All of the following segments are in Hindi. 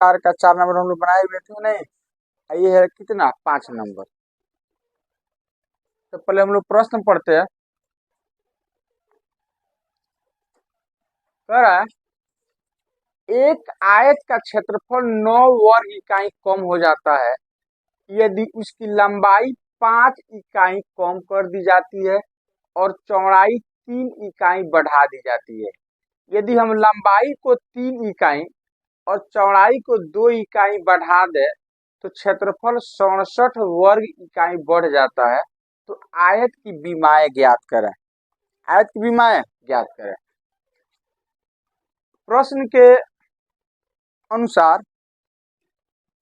कार का 4 नंबर हम लोग बनाए हुए थे नहीं। ये है कितना 5 नंबर। तो पहले हम लोग प्रश्न पढ़ते हैं। कह रहा है एक आयत का क्षेत्रफल 9 वर्ग इकाई कम हो जाता है यदि उसकी लंबाई 5 इकाई कम कर दी जाती है और चौड़ाई 3 इकाई बढ़ा दी जाती है। यदि हम लंबाई को 3 इकाई और चौड़ाई को 2 इकाई बढ़ा दे तो क्षेत्रफल 67 वर्ग इकाई बढ़ जाता है। तो आयत की विमाएं ज्ञात करें। आयत की विमाएं ज्ञात करें। प्रश्न के अनुसार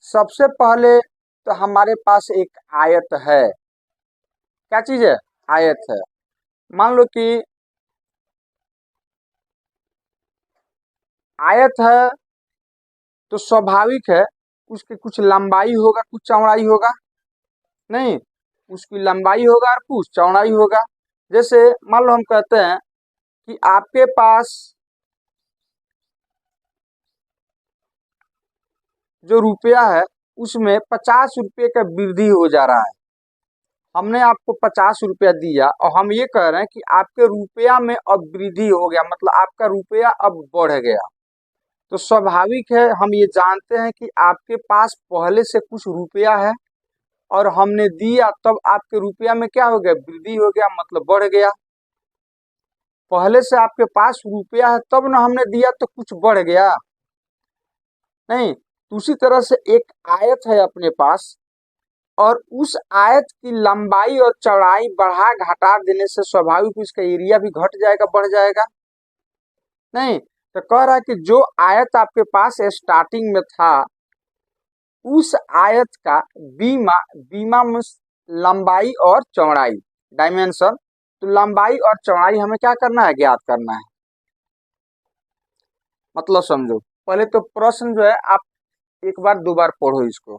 सबसे पहले तो हमारे पास एक आयत है। क्या चीज है? आयत है। मान लो कि आयत है तो स्वाभाविक है उसकी कुछ लंबाई होगा कुछ चौड़ाई होगा। नहीं, उसकी लंबाई होगा और कुछ चौड़ाई होगा। जैसे मान लो हम कहते हैं कि आपके पास जो रुपया है उसमें 50 रुपये का वृद्धि हो जा रहा है। हमने आपको 50 रुपया दिया और हम ये कह रहे हैं कि आपके रुपया में अब वृद्धि हो गया, मतलब आपका रुपया अब बढ़ गया। तो स्वाभाविक है हम ये जानते हैं कि आपके पास पहले से कुछ रुपया है और हमने दिया तब आपके रुपया में क्या हो गया? वृद्धि हो गया, मतलब बढ़ गया। पहले से आपके पास रुपया है तब ना हमने दिया तो कुछ बढ़ गया। नहीं, उसी तरह से एक आयत है अपने पास और उस आयत की लंबाई और चौड़ाई बढ़ा घटा देने से स्वाभाविक उसका एरिया भी घट जाएगा, बढ़ जाएगा। नहीं, तो कह रहा है कि जो आयत आपके पास स्टार्टिंग में था उस आयत का बीमा बीमा में लंबाई और चौड़ाई डायमेंशन, तो लंबाई और चौड़ाई हमें क्या करना है? ज्ञात करना है। मतलब समझो, पहले तो प्रश्न जो है आप एक बार दो बार पढ़ो इसको।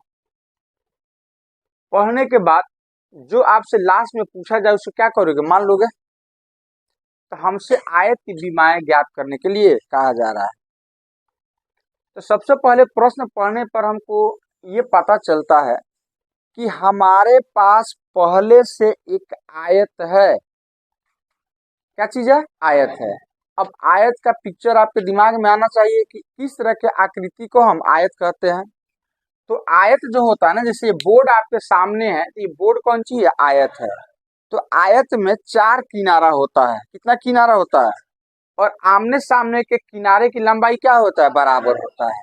पढ़ने के बाद जो आपसे लास्ट में पूछा जाए उसको क्या करोगे? मान लोगे। तो हमसे आयत की विमाएं ज्ञात करने के लिए कहा जा रहा है। तो सबसे पहले प्रश्न पढ़ने पर हमको ये पता चलता है कि हमारे पास पहले से एक आयत है। क्या चीज है? आयत है। अब आयत का पिक्चर आपके दिमाग में आना चाहिए कि किस तरह के आकृति को हम आयत कहते हैं। तो आयत जो होता है ना, जैसे ये बोर्ड आपके सामने है, तो ये बोर्ड कौन सी है? आयत है। तो आयत में 4 किनारा होता है। कितना किनारा होता है? और आमने सामने के किनारे की लंबाई क्या होता है? बराबर होता है।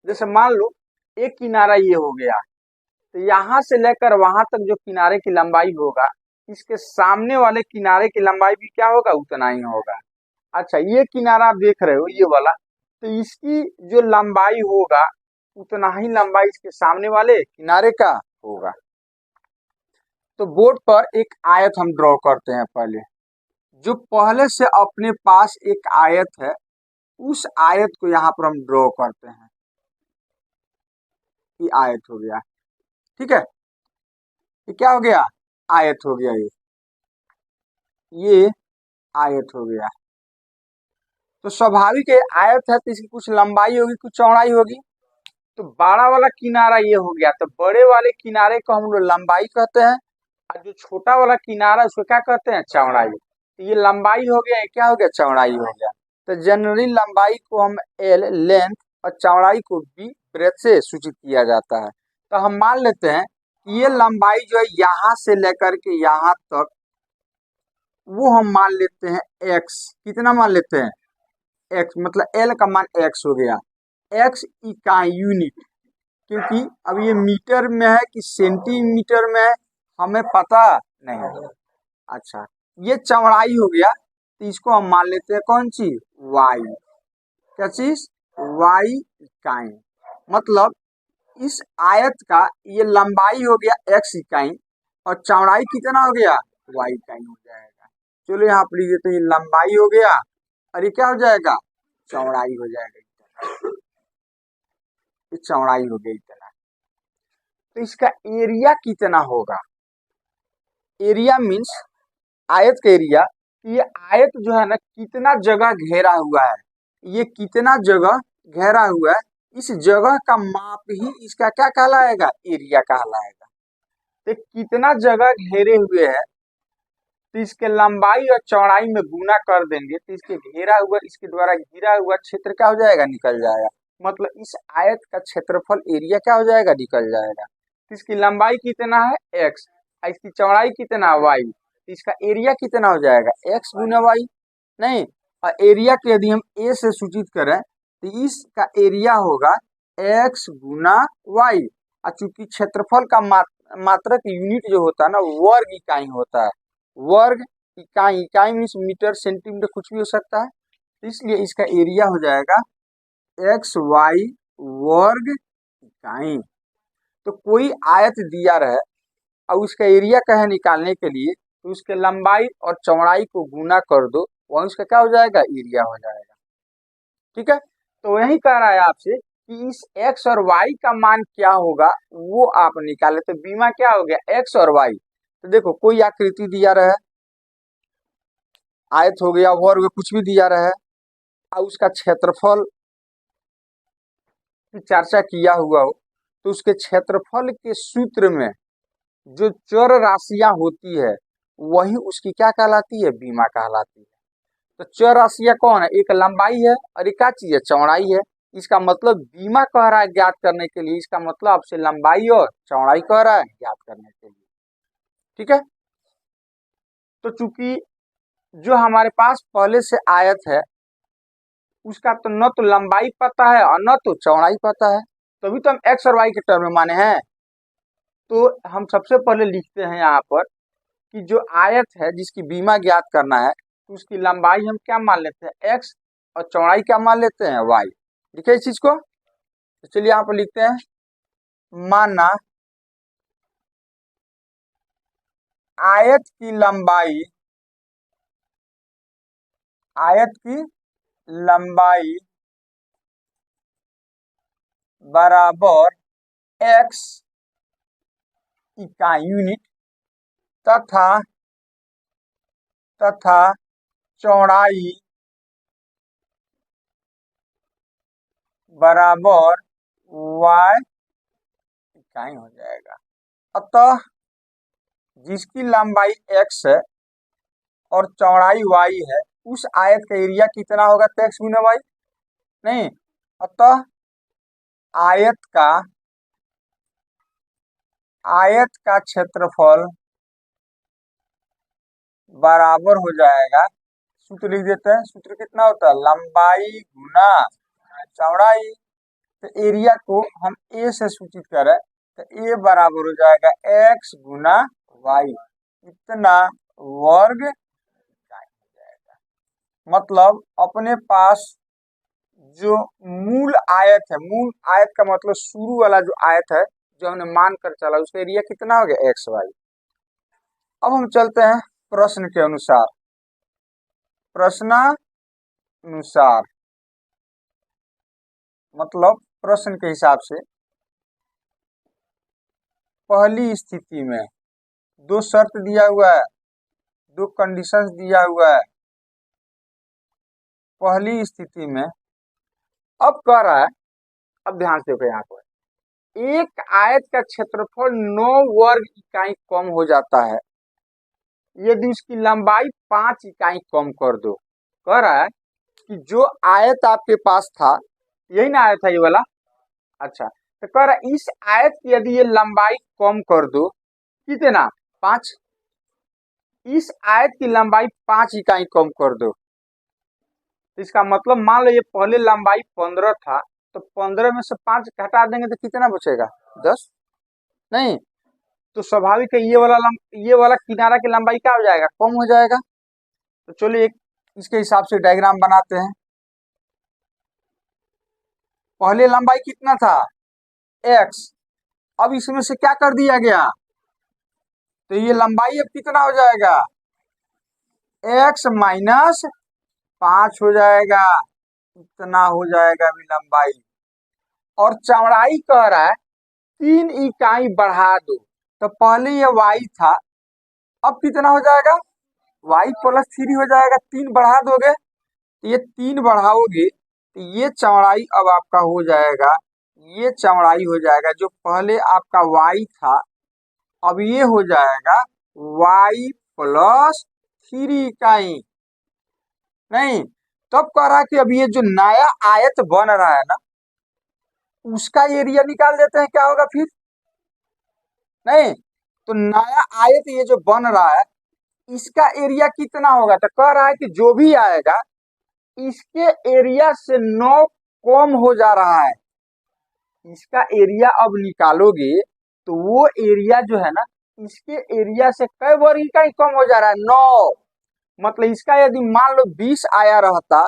जैसे मान लो एक किनारा ये हो गया, तो यहाँ से लेकर वहां तक जो किनारे की लंबाई होगा इसके सामने वाले किनारे की लंबाई भी क्या होगा? उतना ही होगा। अच्छा, ये किनारा आप देख रहे हो ये वाला, तो इसकी जो लंबाई होगा उतना ही लंबाई इसके सामने वाले किनारे का होगा। तो बोर्ड पर एक आयत हम ड्रॉ करते हैं। पहले जो पहले से अपने पास एक आयत है उस आयत को यहाँ पर हम ड्रॉ करते हैं। ये आयत हो गया। ठीक है, ये क्या हो गया? आयत हो गया। ये आयत हो गया। तो स्वाभाविक है आयत है तो इसकी कुछ लंबाई होगी कुछ चौड़ाई होगी। तो बड़ा वाला किनारा ये हो गया, तो बड़े वाले किनारे को हम लोग लंबाई कहते हैं और जो छोटा वाला किनारा उसको क्या कहते हैं? चौड़ाई। तो ये लंबाई हो गया, ये क्या हो गया? चौड़ाई हो गया। तो जनरली लंबाई को हम एल लेंथ और चौड़ाई को बी ब्रेथ से सूचित किया जाता है। तो हम मान लेते हैं कि ये लंबाई जो है यहाँ से लेकर के यहाँ तक वो हम मान लेते हैं एक्स। कितना मान लेते हैं? एक्स, मतलब एल का मान एक्स हो गया। एक्स इकाई यूनिट, क्योंकि अब ये मीटर में है कि सेंटीमीटर में है हमें पता नहीं है। अच्छा, ये चौड़ाई हो गया, तो इसको हम मान लेते हैं कौन सी? वाई। क्या चीज? वाई इकाई। मतलब इस आयत का ये लंबाई हो गया एक्स इकाई और चौड़ाई कितना हो गया? वाई इकाई हो जाएगा। चलो यहाँ पर लीजिए, तो ये लंबाई हो गया और ये क्या हो जाएगा? चौड़ाई हो जाएगा। ये चौड़ाई हो गई इतना। तो इसका एरिया कितना होगा? एरिया मीन्स आयत का एरिया। ये आयत जो है ना कितना जगह घेरा हुआ है, ये कितना जगह घेरा हुआ है इस जगह का माप ही इसका क्या कहलाएगा, एरिया कहलाएगा। तो कितना जगह घेरे हुए है तो इसके लंबाई और चौड़ाई में गुना कर देंगे तो इसके घेरा हुआ, इसके द्वारा घिरा हुआ क्षेत्र क्या हो जाएगा, निकल जाएगा। मतलब इस आयत का क्षेत्रफल एरिया क्या हो जाएगा, निकल जाएगा। तो इसकी लंबाई कितना है x, इसकी चौड़ाई कितना y, तो इसका एरिया कितना हो जाएगा x गुना y। नहीं, और एरिया के यदि हम a से सूचित करें तो इसका एरिया होगा x गुना y। और चूंकि क्षेत्रफल का मात्रक यूनिट जो होता है ना, वर्ग इकाई होता है। वर्ग इकाई, इकाई मीन्स मीटर, सेंटीमीटर, कुछ भी हो सकता है। इसलिए इसका एरिया हो जाएगा एक्स वाई वर्ग इकाई। तो कोई आयत दिया रहे और उसका एरिया कहे निकालने के लिए तो उसके लंबाई और चौड़ाई को गुना कर दो, वह उसका क्या हो जाएगा, एरिया हो जाएगा। ठीक है, तो यही कह रहा है आपसे कि इस x और y का मान क्या होगा वो आप निकाले। तो बीमा क्या हो गया, x और y। तो देखो कोई आकृति दिया रहे, आयत हो गया, वर्ग कुछ भी दिया रहे और उसका क्षेत्रफल की चर्चा किया हुआ हो तो उसके क्षेत्रफल के सूत्र में जो चर राशियां होती है वही उसकी क्या कहलाती है, बीमा कहलाती है। तो चर राशियां कौन है, एक लंबाई है और एक क्या चीज है, चौड़ाई है। इसका मतलब बीमा कह रहा है ज्ञात करने के लिए, इसका मतलब आपसे लंबाई और चौड़ाई कह रहा है ज्ञात करने के लिए। ठीक है, तो चूंकि जो हमारे पास पहले से आयत है उसका तो न तो लंबाई पता है और न तो चौड़ाई पता है, तभी तो हम एक्स और वाई के टर्म में माने हैं। तो हम सबसे पहले लिखते हैं यहाँ पर कि जो आयत है जिसकी बीमा ज्ञात करना है तो उसकी लंबाई हम क्या मान लेते हैं, एक्स, और चौड़ाई क्या मान लेते हैं, वाई। लिखे इस चीज को, तो चलिए यहाँ पर लिखते हैं, माना आयत की लंबाई, आयत की लंबाई बराबर एक्स इकाई यूनिट तथा चौड़ाई बराबर y इकाई हो जाएगा। अतः जिसकी लंबाई x है और चौड़ाई y है उस आयत का एरिया कितना होगा, तो x गुना y। नहीं, अतः आयत का क्षेत्रफल बराबर हो जाएगा, सूत्र लिख देते हैं, सूत्र कितना होता है, लंबाई गुना चौड़ाई। तो एरिया को हम a से सूचित करें तो a बराबर हो जाएगा x गुना y, इतना वर्ग इकाई हो जाएगा। मतलब अपने पास जो मूल आयत है, मूल आयत का मतलब शुरू वाला जो आयत है जो हमने मान कर चला, उसका एरिया कितना हो गया, एक्स वाई। अब हम चलते हैं प्रश्न के अनुसार, प्रश्नानुसार मतलब प्रश्न के हिसाब से पहली स्थिति में दो शर्त दिया हुआ है, दो कंडीशंस दिया हुआ है। पहली स्थिति में अब कह रहा है, अब ध्यान से देखो यहाँ पर, एक आयत का क्षेत्रफल 9 वर्ग इकाई कम हो जाता है यदि उसकी लंबाई 5 इकाई कम कर दो। कह रहा है कि जो आयत आपके पास था, यही ना आयत है ये वाला, अच्छा, तो कह रहा है इस आयत की यदि ये लंबाई कम कर दो, कितना, 5, इस आयत की लंबाई 5 इकाई कम कर दो। तो इसका मतलब मान लो ये पहले लंबाई 15 था, तो 15 में से 5 घटा देंगे तो कितना बचेगा, 10। नहीं, तो स्वाभाविक है ये वाला किनारा की लंबाई क्या हो जाएगा, कम हो जाएगा। तो चलिए एक इसके हिसाब से डायग्राम बनाते हैं। पहले लंबाई कितना था, x, अब इसमें से क्या कर दिया गया, तो ये लंबाई अब कितना हो जाएगा, x माइनस 5 हो जाएगा, इतना हो जाएगा अभी लंबाई। और चौड़ाई कह रहा है 3 इकाई बढ़ा दो, तो पहले ये y था, अब कितना हो जाएगा, y प्लस 3 हो जाएगा, 3 बढ़ा दोगे तो ये 3 बढ़ाओगे तो ये चौड़ाई अब आपका हो जाएगा ये चौड़ाई हो जाएगा, जो पहले आपका y था अब ये हो जाएगा y प्लस 3 इकाई। नहीं, तब कह रहा है कि अब ये जो नया आयत बन रहा है ना, उसका एरिया निकाल देते हैं, क्या होगा फिर? नहीं, तो नया आयत ये जो बन रहा है इसका एरिया कितना होगा? तो कह रहा है कि जो भी आएगा इसके एरिया से 9 कम हो जा रहा है। इसका एरिया अब निकालोगे तो वो एरिया जो है ना, इसके एरिया से कई वर्ग इकाई कम हो जा रहा है, 9। मतलब इसका यदि मान लो 20 आया रहता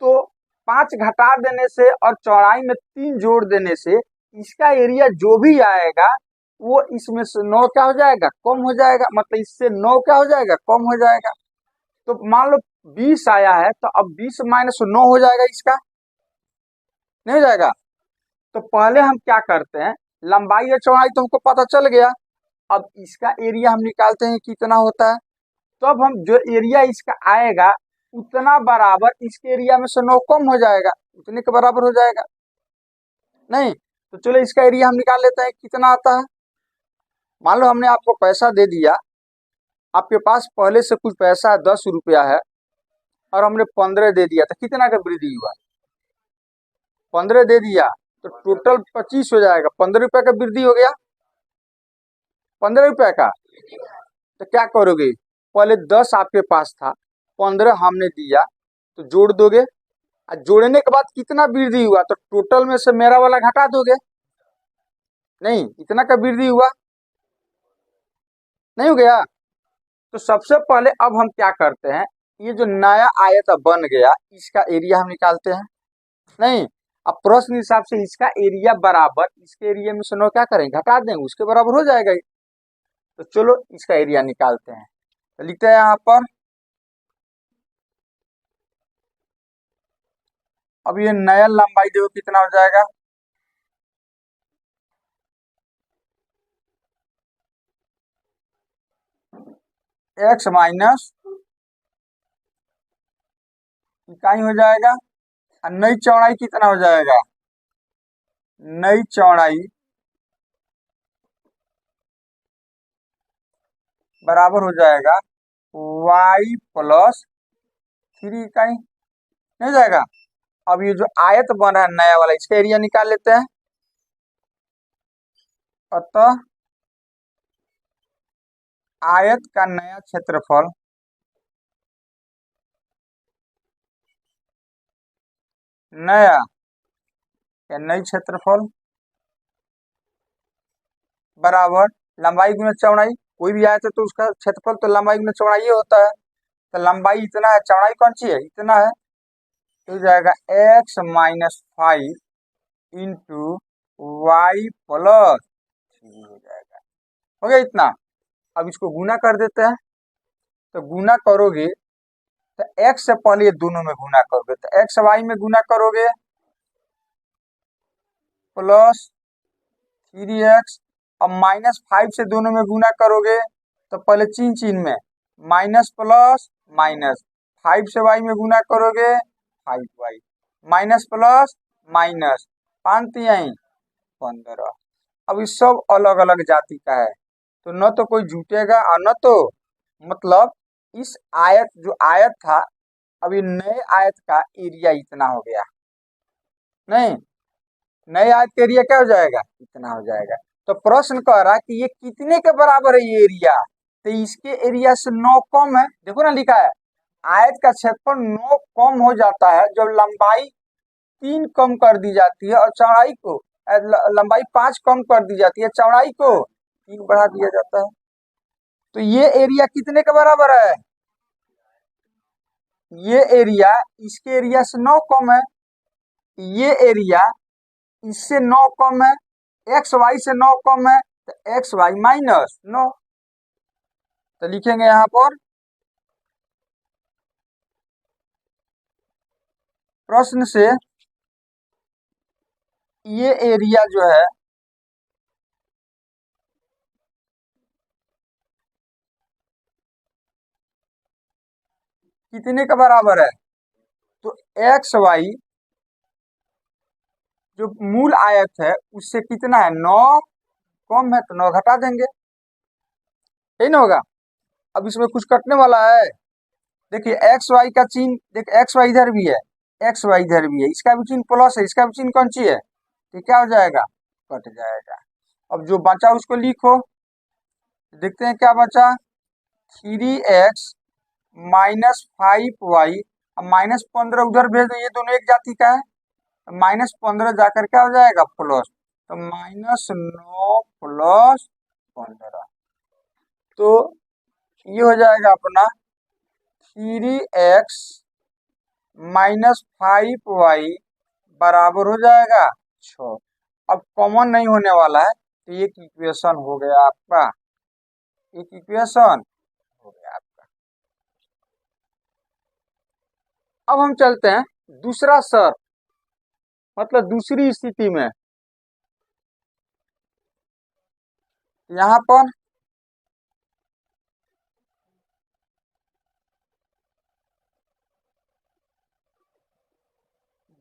तो 5 घटा देने से और चौड़ाई में 3 जोड़ देने से इसका एरिया जो भी आएगा वो इसमें से 9 क्या हो जाएगा? कम हो जाएगा। मतलब इससे 9 क्या हो जाएगा? कम हो जाएगा। तो मान लो 20 आया है तो अब 20 माइनस 9 हो जाएगा, इसका नहीं हो जाएगा। तो पहले हम क्या करते हैं, लंबाई और चौड़ाई तो हमको पता चल गया, अब इसका एरिया हम निकालते हैं कितना होता है। तो अब हम जो एरिया इसका आएगा उतना बराबर इसके एरिया में से 9 कम हो जाएगा, उतने के बराबर हो जाएगा। नहीं, तो चलो इसका एरिया हम निकाल लेते हैं कितना आता है। मान लो हमने आपको पैसा दे दिया, आपके पास पहले से कुछ पैसा 10 रुपया है और हमने 15 दे दिया, तो कितना का वृद्धि हुआ? 15 दे दिया तो टोटल 25 हो जाएगा। 15 रुपये का वृद्धि हो गया, 15 रुपये का। तो क्या करोगे, पहले 10 आपके पास था, 15 हमने दिया, तो जोड़ दोगे और जोड़ने के बाद कितना वृद्धि हुआ तो टोटल में से मेरा वाला घटा दोगे। नहीं, इतना का वृद्धि हुआ, नहीं हो गया। तो सबसे पहले अब हम क्या करते हैं, ये जो नया आयत बन गया इसका एरिया हम निकालते हैं। नहीं, अब प्रश्न हिसाब से इसका एरिया बराबर इसके एरिया में से 9 क्या करेंगे? घटा देंगे, उसके बराबर हो जाएगा। तो चलो इसका एरिया निकालते हैं। तो लिखते हैं यहाँ पर, अब ये नया लंबाई देखो कितना हो जाएगा, x माइनस इकाई हो जाएगा। और नई चौड़ाई कितना हो जाएगा? नई चौड़ाई बराबर हो जाएगा y प्लस 3 इकाई, नहीं जाएगा। अब ये जो आयत बन रहा है नया वाला, इसका एरिया निकाल लेते हैं। अतः आयत का नया क्षेत्रफल नया या नई क्षेत्रफल बराबर लंबाई गुना चौड़ाई। कोई भी आयत है तो उसका क्षेत्रफल तो लंबाई गुना चौड़ाई होता है। तो लंबाई इतना है, चौड़ाई कौन सी है? इतना है। तो हो जाएगा x-5 इंटू वाई प्लस 3 हो जाएगा। हो गया इतना। अब इसको गुना कर देते हैं। तो गुना करोगे तो x से पहले ये दोनों में गुना करोगे तो एक्स वाई में गुना करोगे प्लस 3x। अब -5 से दोनों में गुना करोगे तो पहले चिन्ह चिन्ह में माइनस प्लस माइनस, 5 से y में गुना करोगे 5y, माइनस प्लस माइनस, 5 तिहाई 15। अब ये सब अलग अलग जाति का है तो न तो कोई जुटेगा और न तो, मतलब इस आयत जो आयत था, अब ये नए आयत का एरिया इतना हो गया। नहीं, नए आयत का एरिया क्या हो जाएगा? इतना हो जाएगा। तो प्रश्न कह रहा है कि ये कितने के बराबर है ये एरिया? तो इसके एरिया से 9 कम है। देखो ना लिखा है, आयत का क्षेत्रफल 9 कम हो जाता है जब लंबाई 3 कम कर दी जाती है और चौड़ाई को लंबाई 5 कम कर दी जाती है, चौड़ाई को 3 बढ़ा दिया जाता है। तो ये एरिया कितने के बराबर है? ये एरिया इसके एरिया से 9 कम है। ये एरिया इससे 9 कम है, एक्स वाई से 9 कम है, तो एक्स वाई माइनस 9। तो लिखेंगे यहाँ पर, प्रश्न से ये एरिया जो है कितने के बराबर है? तो एक्स वाई जो मूल आयत है उससे कितना है, 9 कम है तो 9 घटा देंगे, यही ना होगा। अब इसमें कुछ कटने वाला है, देखिए एक्स वाई का चिन्ह, देखिए एक्स वाई इधर भी है, एक्स वाई इधर भी है, इसका भी चिन्ह प्लस है, इसका भी चिन्ह कौन सी है, तो क्या हो जाएगा, कट जाएगा। अब जो बचा उसको लिखो, देखते हैं क्या बचा, 3x माइनस 5y, अब -15 उधर भेज दो, ये दोनों एक जाति का है, -15 जाकर क्या हो जाएगा, प्लस, तो -9 प्लस 15, तो ये हो जाएगा अपना 3x माइनस 5y बराबर हो जाएगा 6। अब कॉमन नहीं होने वाला है, तो ये इक्वेशन हो गया आपका, एक इक्वेशन हो गया आपका। अब हम चलते हैं दूसरा शर्त, मतलब दूसरी स्थिति में, यहाँ पर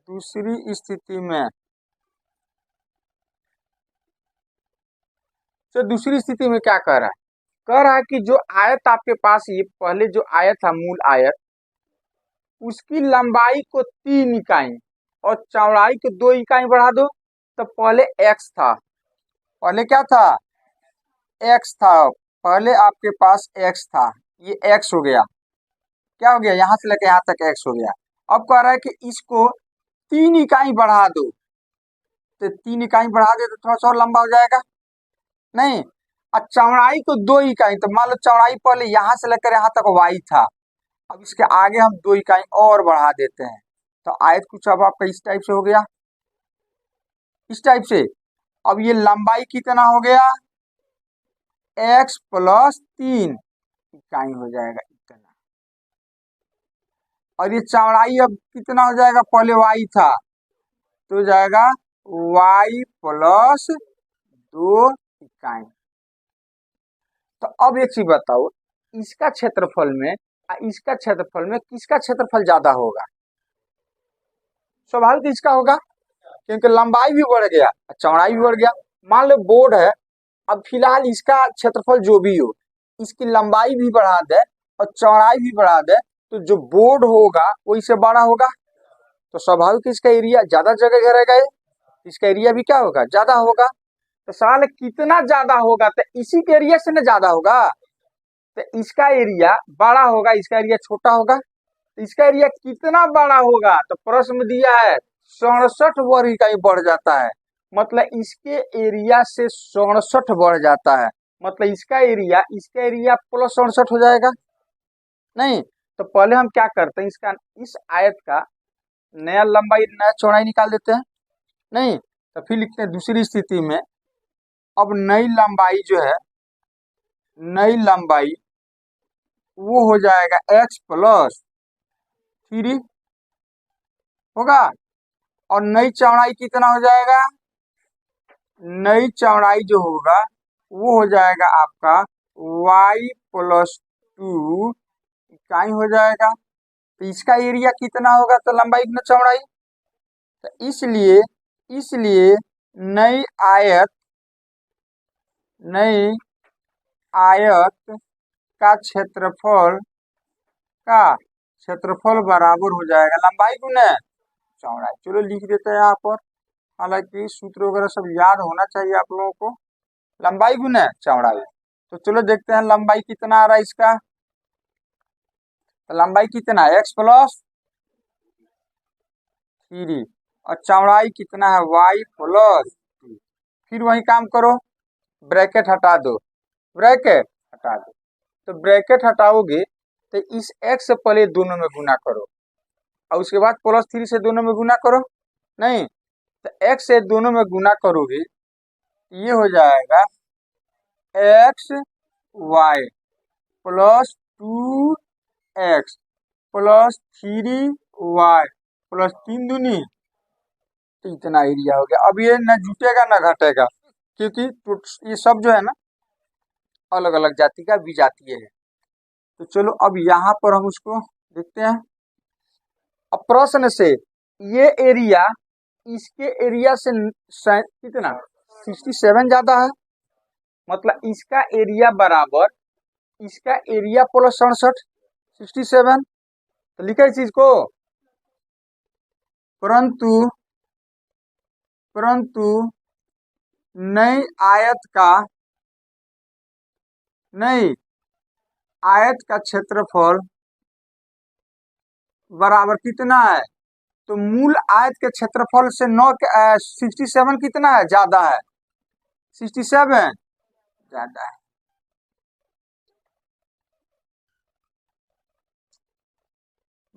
दूसरी स्थिति में, तो दूसरी स्थिति में क्या कह रहा है, कह रहा है कि जो आयत आपके पास, ये पहले जो आयत था मूल आयत, उसकी लंबाई को 3 इकाई और चौड़ाई को 2 इकाई बढ़ा दो, तो पहले x था, पहले क्या था, x था, पहले आपके पास x था, ये x हो गया, क्या हो गया, यहां से लेके यहां तक x हो गया। अब कह रहा है कि इसको 3 इकाई बढ़ा दो, तो 3 इकाई बढ़ा दे तो थोड़ा सा और लंबा हो जाएगा, नहीं, और चौड़ाई को 2 इकाई, तो मान लो चौड़ाई पहले यहां से लेकर यहां तक y था, अब इसके आगे हम 2 इकाई और बढ़ा देते हैं, तो आयत कुछ अब आपका इस टाइप से हो गया, इस टाइप से। अब ये लंबाई कितना हो गया, x प्लस 3 इकाई हो जाएगा इतना, और ये चौड़ाई अब कितना हो जाएगा, पहले y था तो हो जाएगा y प्लस 2 इकाई। तो अब एक चीज बताओ, इसका क्षेत्रफल में और इसका क्षेत्रफल में किसका क्षेत्रफल ज्यादा होगा, स्वाभाविक इसका होगा, क्योंकि लंबाई भी बढ़ गया चौड़ाई भी बढ़ गया। मान लो बोर्ड है, अब फिलहाल इसका क्षेत्रफल जो भी हो, इसकी लंबाई भी बढ़ा दे और चौड़ाई भी बढ़ा दे, तो जो बोर्ड होगा वो इससे बड़ा होगा, तो स्वाभाविक इसका एरिया ज्यादा जगह घेरेगा, इसका एरिया भी क्या होगा, ज्यादा होगा। तो सवाल है कितना ज्यादा होगा, तो इसी के एरिया से ना ज्यादा होगा, तो इसका एरिया बड़ा होगा, इसका एरिया छोटा होगा, तो इसका एरिया कितना बड़ा होगा, तो प्रश्न में दिया है 67 वर्ग इकाई बढ़ जाता है, मतलब इसके एरिया से 67 बढ़ जाता है, मतलब इसका एरिया प्लस 67 हो जाएगा, नहीं, तो पहले हम क्या करते हैं, इसका इस आयत का नया लंबाई नया चौड़ाई निकाल देते हैं, नहीं, तो फिर लिखते हैं दूसरी स्थिति में, अब नई लंबाई जो है, नई लंबाई वो हो जाएगा x प्लस 3 होगा, और नई चौड़ाई कितना हो जाएगा, नई चौड़ाई जो होगा वो हो जाएगा आपका y प्लस 2 इकाई हो जाएगा, तो इसका एरिया कितना होगा, तो लंबाई गुना चौड़ाई, तो इसलिए इसलिए नई आयत नई आयत का क्षेत्रफल बराबर हो जाएगा लंबाई गुना चौड़ाई। चलो लिख देते हैं यहाँ पर, हालांकि सूत्र वगैरह सब याद होना चाहिए आप लोगों को, लंबाई गुना चौड़ाई। तो चलो देखते हैं लंबाई कितना आ रहा है इसका, तो लंबाई कितना है, x प्लस 3 और चौड़ाई कितना है, y प्लस 2। फिर वही काम करो, ब्रैकेट हटा दो, ब्रैकेट हटा दो, तो ब्रैकेट हटाओगे तो इस x से पहले दोनों में गुना करो, और उसके बाद प्लस 3 से दोनों में गुना करो, नहीं, तो x से दोनों में गुना करोगे, ये हो जाएगा x y plus 2x plus 3y plus 3 दूनी, तो इतना एरिया हो गया। अब ये न जुटेगा ना घटेगा, क्योंकि ये सब जो है ना अलग अलग जाति का विजातीय है। तो चलो अब यहाँ पर हम उसको देखते हैं, अब प्रश्न से ये एरिया इसके एरिया से कितना 67 ज्यादा है, मतलब इसका एरिया बराबर इसका एरिया प्लस 67 67। तो लिखा इस चीज को। परंतु परंतु नई आयत का नई आयत का क्षेत्रफल बराबर कितना है, तो मूल आयत के क्षेत्रफल से 67 कितना है, ज्यादा है, 67 ज्यादा है।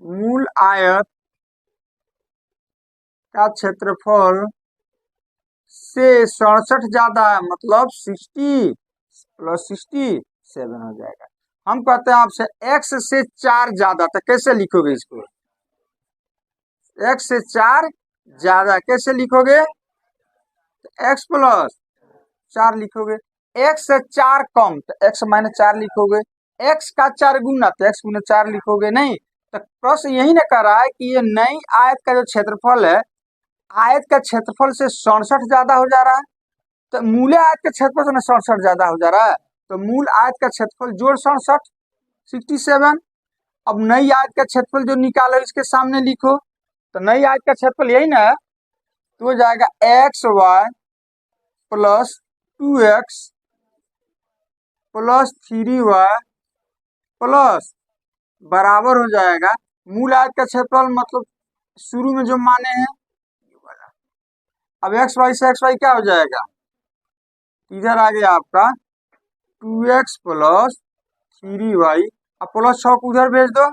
मूल आयत का क्षेत्रफल से 67 ज्यादा है, मतलब 60 प्लस 67 हो जाएगा। हम कहते हैं आपसे x से 4 ज्यादा, तो कैसे लिखोगे इसको, x से 4 ज्यादा कैसे लिखोगे, x प्लस 4 लिखोगे। x से 4 कम तो x माइनस 4 लिखोगे, x का 4 गुना तो x गुना 4 लिखोगे। नहीं तो प्रश्न यही ना कर रहा है कि ये नई आयत का जो क्षेत्रफल है, आयत का क्षेत्रफल से 67 ज्यादा हो जा रहा है, तो मूल आयत का क्षेत्रफल से 67 ज्यादा हो जा रहा है, तो मूल आयत का क्षेत्रफल जोड़ 67 67। अब नई आयत का क्षेत्रफल जो निकालो इसके सामने लिखो, तो नई आयत का क्षेत्रफल यही ना है, तो हो जाएगा x y plus 2x plus 3y plus बराबर हो जाएगा मूल आयत का क्षेत्रफल, मतलब शुरू में जो माने हैं। अब एक्स वाई से एक्स वाई क्या हो जाएगा, इधर आ गया आपका 2x प्लस 3y, अब प्लस 6 को उधर भेज दो,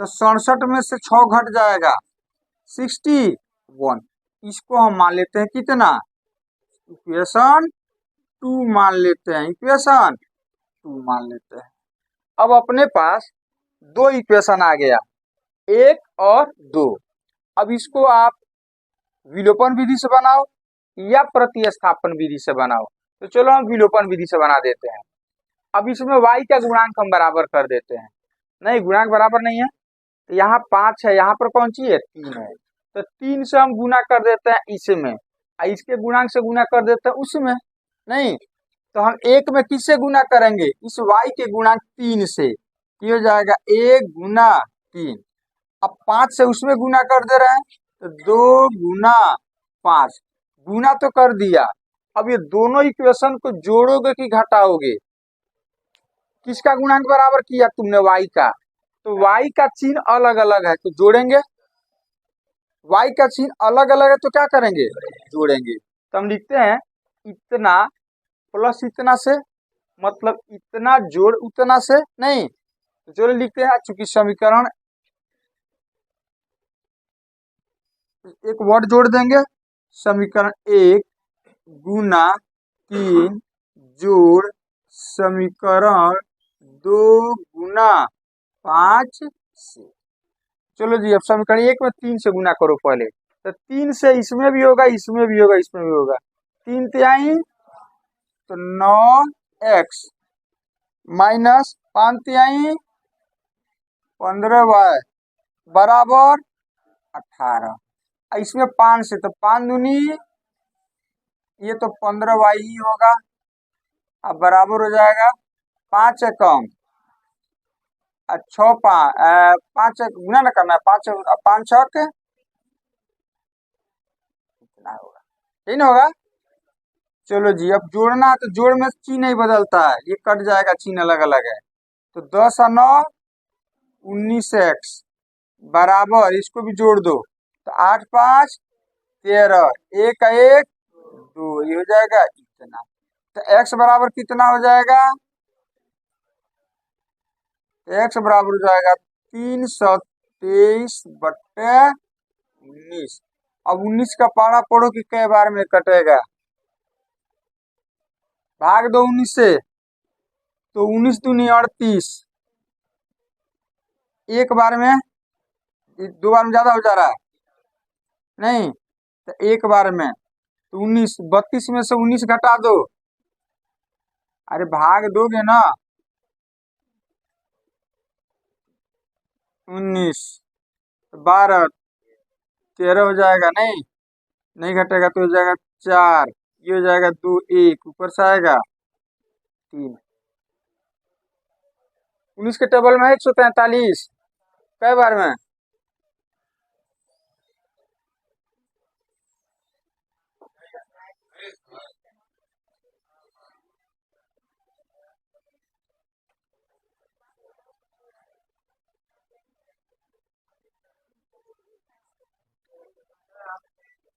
तो 67 में से 6 घट जाएगा 61। इसको हम मान लेते हैं कितना, इक्वेशन 2 मान लेते हैं, इक्वेशन 2 मान लेते हैं। अब अपने पास दो इक्वेशन आ गया, 1 और 2। अब इसको आप विलोपन विधि से बनाओ या प्रतिस्थापन विधि से बनाओ, तो चलो हम विलोपन विधि से बना देते हैं। अब इसमें y का गुणांक हम बराबर कर देते हैं, नहीं गुणांक बराबर नहीं है, तो यहाँ 5 है, यहाँ पर कौन सी है 3 है, तो 3 से हम गुना कर देते हैं इसमें, इसके गुणांक से गुना कर देते हैं उसमें। नहीं तो हम एक में किससे गुना करेंगे, इस y के गुणांक 3 से, ये हो जाएगा 1 गुना 3। अब 5 से उसमें गुना कर दे रहे हैं, तो 2 गुना 5, गुना तो कर दिया। अब ये दोनों इक्वेशन को जोड़ोगे कि घटाओगे, किसका गुणांक बराबर किया तुमने, y का, तो y का चिन्ह अलग अलग है तो जोड़ेंगे, y का चिन्ह अलग अलग है तो क्या करेंगे, जोड़ेंगे। तो हम लिखते हैं इतना प्लस इतना से, मतलब इतना जोड़ उतना से, नहीं तो चलो लिखते हैं, चूंकि समीकरण एक वर्ड जोड़ देंगे, समीकरण 1 गुना 3 जोड़ समीकरण 2 गुना 5 से। चलो जी, अब समीकरण 1 में 3 से गुना करो पहले, तो 3 से इसमें भी होगा, इसमें भी होगा, इसमें भी होगा, 3 तिहाई तो 9x माइनस 5 तिहाई 15y बराबर 18। इसमें 5 से तो 5 दूनी, ये तो 15y ही होगा, अब बराबर हो जाएगा 5 कम 6 5 गुना ना करना है, 5 5 छक कितना होगा, यही ना होगा। चलो जी, अब जोड़ना है तो जोड़ में चिन्ह नहीं बदलता है, ये कट जाएगा, चिन्ह अलग अलग है, तो 10 और 9 19x बराबर, इसको भी जोड़ दो तो 8 5 13, 1 का 1 2, ये हो जाएगा इतना। तो x बराबर कितना हो जाएगा, x बराबर हो जाएगा 323/19। अब 19 का पारा पढ़ो कि कई बार में कटेगा, भाग दो 19 से, तो 19 दूनी 38, एक बार में, दो बार में ज्यादा हो जा रहा है, नहीं तो एक बार में, तो 19 32 में से 19 घटा दो, अरे भाग दोगे ना, 19 12 13 हो जाएगा, नहीं नहीं घटेगा तो हो जाएगा 4, ये हो जाएगा 2, 1 ऊपर से आएगा 3। पुलिस के टेबल में 143 कई बार में?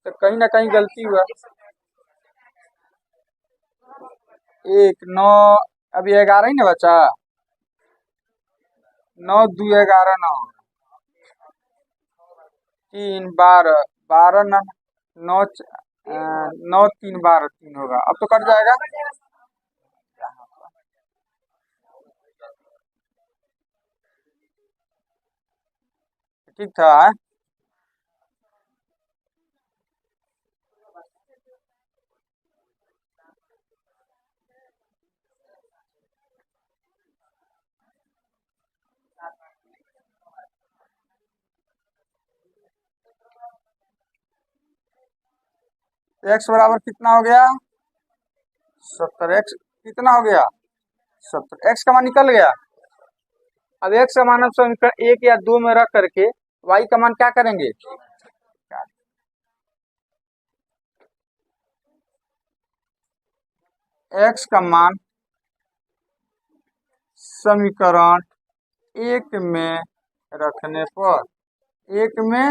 तो कहीं ना कहीं गलती हुआ। 1 9, अभी 11 ही ना बचा। 9 2 11 9, 3 12, 12 9 9 9 3 12 3 होगा, अब तो कट जाएगा। ठीक था। 1 बराबर कितना हो गया? 70। एक्स कितना हो गया? 70। एक्स का मान निकल गया। अब एक्स का मान हम समीकरण 1 या 2 में रख करके वाई का मान क्या करेंगे? एक्स का मान समीकरण 1 में रखने पर, 1 में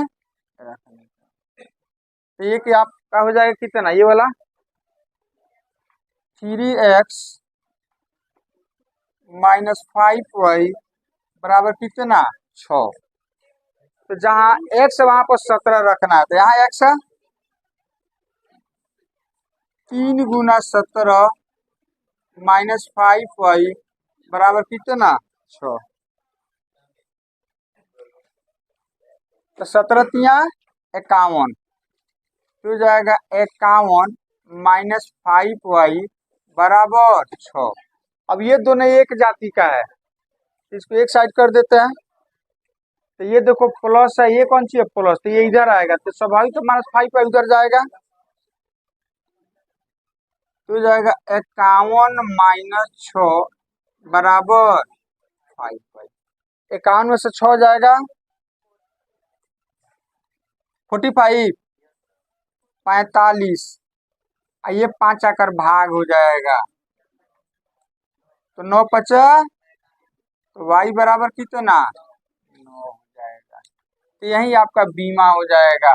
रखने पर, तो ये कि आपका हो जाएगा कितना, ये वाला 3x माइनस 5y बराबर कितना 6। तो जहाँ x वहां पर 17 रखना है, तो यहाँ x 3 गुना 17 माइनस 5y बराबर कितना 6। तो 17 तिया 51, तो जाएगा 51 माइनस 5y बराबर 6। अब ये दोनों एक जाति का है, इसको एक साइड कर देते हैं। तो ये देखो प्लस है, ये कौन सी है प्लस, तो ये इधर आएगा, तो स्वाभाविक तो माइनस 5 उधर जाएगा, तो जाएगा 51 माइनस 6 बराबर 5। 51 में से 6 जाएगा 45, 45, ये 5 आकर भाग हो जाएगा, तो 9 बचा, तो y बराबर कितना 9 हो जाएगा। तो यही आपका बीमा हो जाएगा।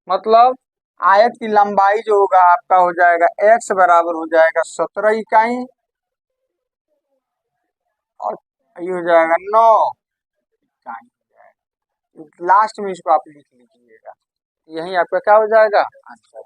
मतलब आयत की लंबाई जो होगा आपका हो जाएगा x बराबर हो जाएगा 17 इकाई, और ये हो जाएगा 9 इकाई हो जाएगा। लास्ट में इसको आप लिख लीजिएगा, यही आपका क्या हो जाएगा आंसर।